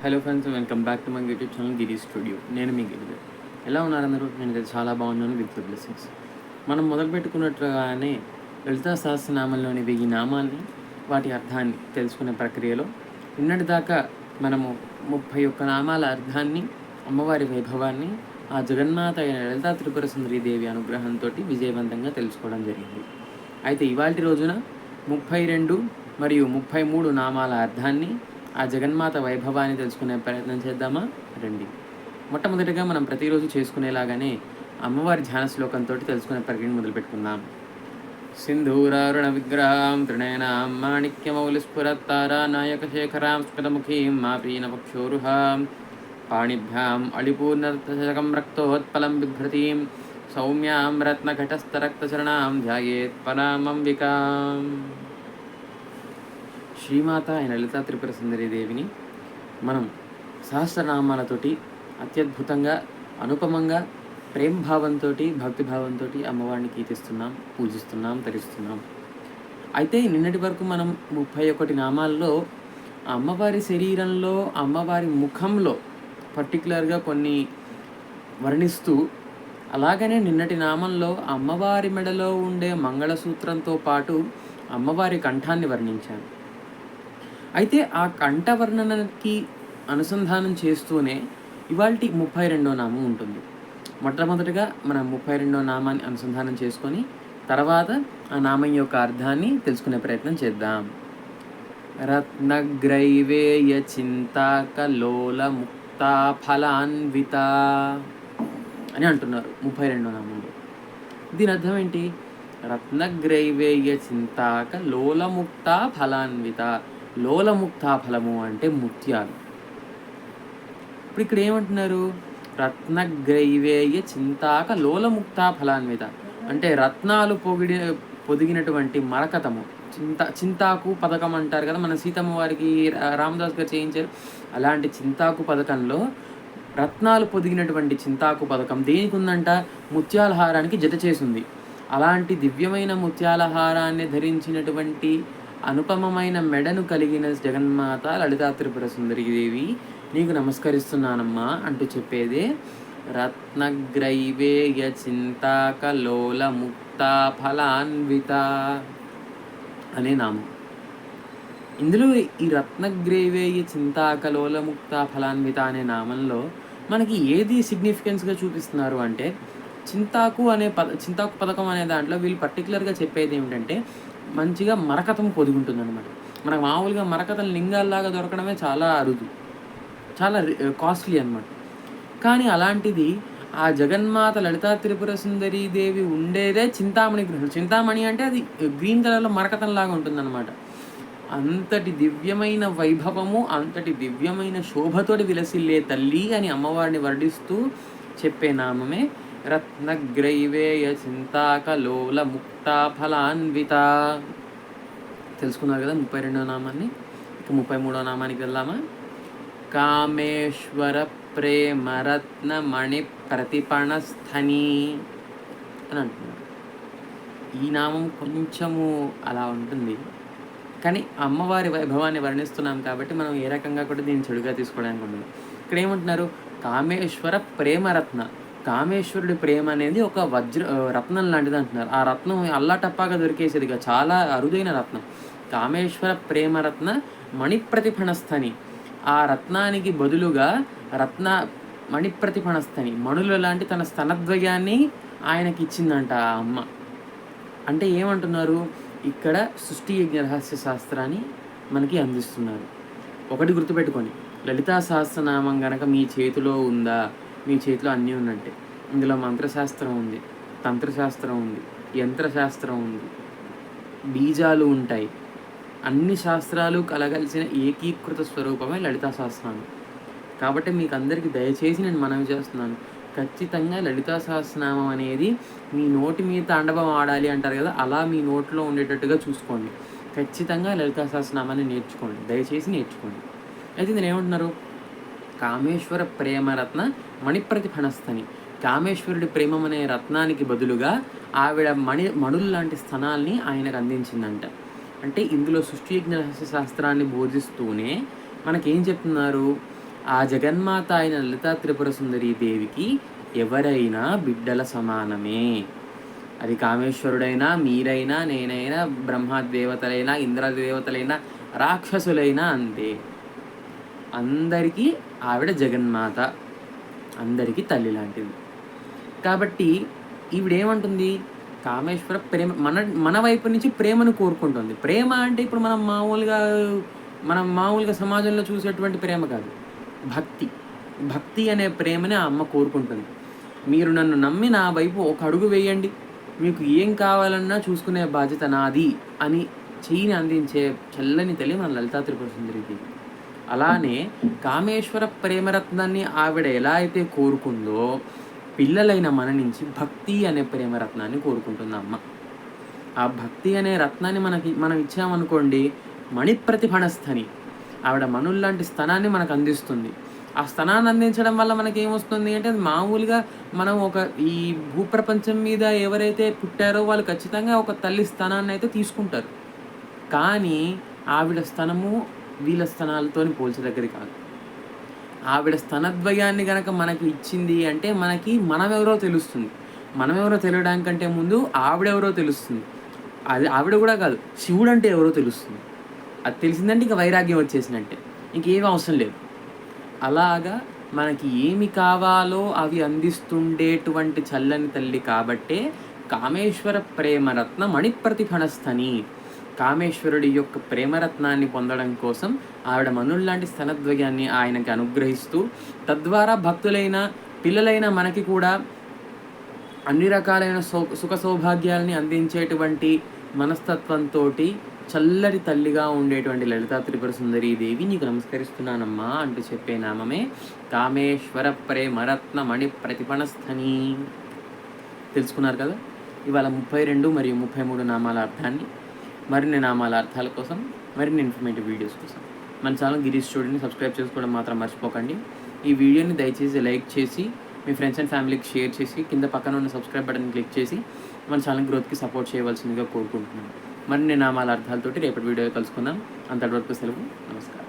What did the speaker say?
Hello friends, welcome back to my YouTube channel Giri studio. నేను మీ గిరి. ఎలా ఉన్నారు అందరూ? నేను చాలా బాగున్నాను విత్ బ్లెస్సింగ్స్. మనం మొదలు పెట్టుకున్నట్లుగానే లలితా సహస్రనామంలోని 1000 నామాల్ని, వాటి అర్థాన్ని తెలుసుకునే ప్రక్రియలో నిన్నటిదాకా మనము 31 నామాల అర్థాన్ని, అమ్మవారి వైభవాన్ని, ఆ జగన్మాత అయిన లలితా త్రిపుర సుందరి దేవి అనుగ్రహంతో విజయవంతంగా తెలుసుకోవడం జరిగింది. అయితే ఇవాల్టి రోజున 32 మరియు 33 నామాల అర్థాన్ని, ఆ జగన్మాత వైభవాన్ని తెలుసుకునే ప్రయత్నం చేద్దామా? రండి. మొట్టమొదటిగా మనం ప్రతిరోజు చేసుకునేలాగానే అమ్మవారి ధ్యాన శ్లోకంతో తెలుసుకునే ప్రక్రియను మొదలుపెట్టుకుందాం. సింధూరారుణ విగ్రహాం త్రినయనాం మాణిక్యమౌలిస్ఫురత్తారా నాయకశేఖరాం స్ఫుటముఖీం మాపీనపక్షోరుహాం పాణిభ్యాం అళిపూర్ణరక్తశకం రక్తోత్పలం బిభ్రతీం సౌమ్యాం రత్నఘటస్థరక్తచరణాం ధ్యాయేత్ పరామంబికాం. శ్రీమాత అయిన లలితా త్రిపుర సుందరి దేవిని మనం సహస్రనామాలతోటి అత్యద్భుతంగా, అనుపమంగా, ప్రేమభావంతో, భక్తిభావంతో అమ్మవారిని కీర్తిస్తున్నాం, పూజిస్తున్నాం, తరిస్తున్నాం. అయితే నిన్నటి వరకు మనం 31 నామాల్లో అమ్మవారి శరీరంలో, అమ్మవారి ముఖంలో పర్టికులర్గా కొన్ని వర్ణిస్తూ, అలాగనే నిన్నటి నామంలో అమ్మవారి మెడలో ఉండే మంగళసూత్రంతో పాటు అమ్మవారి కంఠాన్ని వర్ణించాను. అయితే ఆ కంఠవర్ణనకి అనుసంధానం చేస్తూనే ఇవాల్టి 32వ నామం ఉంటుంది. మొట్టమొదటిగా మనం 32వ నామాన్ని అనుసంధానం చేసుకొని తర్వాత ఆ నామం యొక్క అర్థాన్ని తెలుసుకునే ప్రయత్నం చేద్దాం. రత్నగ్రైవేయ చింతాకలోల ముక్తా ఫలాన్విత అని అంటున్నారు 32వ నామంలో. దీని అర్థం ఏంటి? రత్నగ్రైవేయ చింతాక లోలముక్తా ఫలాన్విత. లోలముక్తా ఫలము అంటే ముత్యాలు. ఇప్పుడు ఇక్కడ ఏమంటున్నారు? రత్నగ్రైవేయ చింతాక లోలముక్తా ఫలాన్విత అంటే రత్నాలు పొదిగినటువంటి మరకతము. చింతాకు పథకం అంటారు కదా, మన సీతమ్మ వారికి రామదాస్ గారు చేయించారు. అలాంటి చింతాకు పథకంలో రత్నాలు పొదిగినటువంటి చింతాకు పథకం దేనికి ఉందంట? ముత్యాల హారానికి జత చేసింది. అలాంటి దివ్యమైన ముత్యాల హారాన్ని ధరించినటువంటి అనుపమమైన మెడను కలిగిన జగన్మాత లలితా త్రిపుర సుందరి దేవి నీకు నమస్కరిస్తున్నానమ్మా అంటూ చెప్పేదే రత్నగ్రైవేయ చింతాకలోల ముక్తా ఫలాన్విత అనే నామం. ఇందులో ఈ రత్నగ్రైవేయ చింతాకలోల ముక్తా ఫలాన్విత అనే నామంలో మనకి ఏది సిగ్నిఫికెన్స్గా చూపిస్తున్నారు అంటే, చింతాకు పథకం అనే దాంట్లో వీళ్ళు పర్టికులర్గా చెప్పేది ఏమిటంటే, మంచిగా మరకతం పొదిగుంటుంది అనమాట. మనకు మామూలుగా మరకతం లింగాల్లాగా దొరకడమే చాలా అరుదు, చాలా కాస్ట్లీ అనమాట. కానీ అలాంటిది ఆ జగన్మాత లలితా త్రిపుర సుందరీ దేవి ఉండేదే చింతామణి గ్రహం. చింతామణి అంటే అది గ్రీన్ కలర్లో మరకతంలాగా ఉంటుందన్నమాట. అంతటి దివ్యమైన వైభవము, అంతటి దివ్యమైన శోభతోటి విలసిల్లే తల్లి అని అమ్మవారిని వర్ణిస్తూ చెప్పే నామమే రత్నగ్రైవేయ చింతాకలోల ముక్తా ఫలాన్విత. తెలుసుకున్నారు కదా 32వ నామాన్ని. ఇక 33వ నామానికి వెళ్దామా? కామేశ్వర ప్రేమరత్న మణి ప్రతిపణస్థని అని అంటున్నారు. ఈ నామం కొంచెము అలా ఉంటుంది, కానీ అమ్మవారి వైభవాన్ని వర్ణిస్తున్నాం కాబట్టి మనం ఏ రకంగా కూడా దీన్ని చెడుగా తీసుకోవడానికి ఉండదు. ఇక్కడ ఏమంటున్నారు? కామేశ్వర ప్రేమరత్న. కామేశ్వరుడి ప్రేమ అనేది ఒక రత్నం లాంటిది అంటున్నారు. ఆ రత్నం అల్లాటప్పాగా దొరికేసేదిగా చాలా అరుదైన రత్నం. కామేశ్వర ప్రేమరత్న మణిప్రతిఫణస్థని. ఆ రత్నానికి బదులుగా మణిప్రతిఫణస్థని, మణుల లాంటి తన స్తనద్వయాన్ని ఆయనకి ఇచ్చిందంట ఆ అమ్మ. అంటే ఏమంటున్నారు? ఇక్కడ సృష్టి యజ్ఞ రహస్య శాస్త్రాన్ని మనకి అందిస్తున్నారు. ఒకటి గుర్తుపెట్టుకోండి, లలితా సహస్రనామం కనుక మీ చేతిలో ఉందా, మీ చేతిలో అన్నీ ఉన్నట్టే. ఇందులో మంత్రశాస్త్రం ఉంది, తంత్రశాస్త్రం ఉంది, యంత్రశాస్త్రం ఉంది, బీజాలు ఉంటాయి. అన్ని శాస్త్రాలు కలగలిసిన ఏకీకృత స్వరూపమే లలితా సహస్రనామం. కాబట్టి మీకు అందరికీ దయచేసి నేను మనవి చేస్తున్నాను, ఖచ్చితంగా లలితా సహస్రనామం అనేది మీ నోటి మీద తాండవం ఆడాలి అంటారు కదా, అలా మీ నోట్లో ఉండేటట్టుగా చూసుకోండి. ఖచ్చితంగా లలితా సహస్రనామాన్ని నేర్చుకోండి, దయచేసి నేర్చుకోండి. అయితే నేను ఏమంటున్నారు? కామేశ్వర ప్రేమరత్న మణిప్రతిఫణస్థని. కామేశ్వరుడి ప్రేమం అనే రత్నానికి బదులుగా ఆవిడ మణులు లాంటి స్థనాల్ని ఆయనకు అందించిందంట. అంటే ఇందులో సృష్టి యజ్ఞ రహస్య శాస్త్రాన్ని బోధిస్తూనే మనకేం చెప్తున్నారు? ఆ జగన్మాత అయిన లలితా త్రిపుర సుందరీ దేవికి ఎవరైనా బిడ్డల సమానమే. అది కామేశ్వరుడైనా, మీరైనా, నేనైనా, బ్రహ్మదేవతలైనా, ఇంద్రదేవతలైనా, రాక్షసులైనా అంతే. అందరికీ ఆవిడ జగన్మాత, అందరికీ తల్లి లాంటిది. కాబట్టి ఈవిడేమంటుంది, కామేశ్వర ప్రేమ మన వైపు నుంచి ప్రేమను కోరుకుంటుంది. ప్రేమ అంటే ఇప్పుడు మనం మామూలుగా సమాజంలో చూసేటువంటి ప్రేమ కాదు, భక్తి అనే ప్రేమని ఆ అమ్మ కోరుకుంటుంది. మీరు నన్ను నమ్మి నా వైపు ఒక అడుగు వేయండి, మీకు ఏం కావాలన్నా చూసుకునే బాధ్యత నాది అని చెయ్యిని అందించే చల్లని తల్లి మన లలితా త్రిపుర సుందరికి. అలానే కామేశ్వర ప్రేమరత్నాన్ని ఆవిడ ఎలా అయితే కోరుకుందో, పిల్లలైన మన నుంచి భక్తి అనే ప్రేమరత్నాన్ని కోరుకుంటుంది అమ్మ. ఆ భక్తి అనే రత్నాన్ని మనం ఇచ్చామనుకోండి, మణిప్రతిఫణస్థని, ఆవిడ మనుల్లాంటి స్థనాన్ని మనకు అందిస్తుంది. ఆ స్థనాన్ని అందించడం వల్ల మనకి ఏమొస్తుంది అంటే, మామూలుగా మనం ఈ భూప్రపంచం మీద ఎవరైతే పుట్టారో వాళ్ళు ఖచ్చితంగా ఒక తల్లి స్థానాన్ని అయితే తీసుకుంటారు. కానీ ఆవిడ స్థనము వీళ్ళ స్థనాలతో పోల్చదగ్గది కాదు. ఆవిడ స్థనద్వయాన్ని కనుక మనకి ఇచ్చింది అంటే మనమెవరో తెలుస్తుంది. మనమెవరో తెలియడానికంటే ముందు ఆవిడెవరో తెలుస్తుంది. అది ఆవిడ కూడా కాదు, శివుడు అంటే ఎవరో తెలుస్తుంది. అది తెలిసిందంటే ఇంకా వైరాగ్యం వచ్చేసినట్టే, ఇంకేమీ అవసరం లేదు. అలాగా మనకి ఏమి కావాలో అవి అందిస్తుండేటువంటి చల్లని తల్లి కాబట్టే కామేశ్వర ప్రేమరత్న మణిప్రతిఫణస్థని. కామేశ్వరుడి యొక్క ప్రేమరత్నాన్ని పొందడం కోసం ఆవిడ మనుల్లాంటి స్థనద్వయాన్ని ఆయనకి అనుగ్రహిస్తూ, తద్వారా భక్తులైన పిల్లలైన మనకి కూడా అన్ని రకాలైన సుఖ సౌభాగ్యాలని అందించేటువంటి మనస్తత్వంతో చల్లటి తల్లిగా ఉండేటువంటి లలితా త్రిపుర సుందరీ దేవి నీకు నమస్కరిస్తున్నానమ్మా అంటూ చెప్పే నామమే కామేశ్వర ప్రేమరత్న మణి ప్రతిఫణస్థని. తెలుసుకున్నారు కదా ఇవాళ 32 మరియు 33 నామాల అర్థాన్ని. మరిన్ని నామాల అర్థాల కోసం, మరిన్ని ఇన్ఫర్మేటివ్ వీడియోస్ కోసం మన ఛానల్ గిరీష్ స్టూడియోని సబ్స్క్రైబ్ చేసుకోవడం మాత్రం మర్చిపోకండి. ఈ వీడియోని దయచేసి లైక్ చేసి మీ ఫ్రెండ్స్ అండ్ ఫ్యామిలీకి షేర్ చేసి కింద పక్కన ఉన్న సబ్స్క్రైబ్ బటన్ క్లిక్ చేసి మన ఛానల్ గ్రోత్కి సపోర్ట్ చేయవలసిందిగా కోరుకుంటున్నాను. మరిన్ని నామాల అర్థాలతోటి రేపటి వీడియో కలుసుకుందాం. అంతటి వరకు సెలవు. నమస్కారం.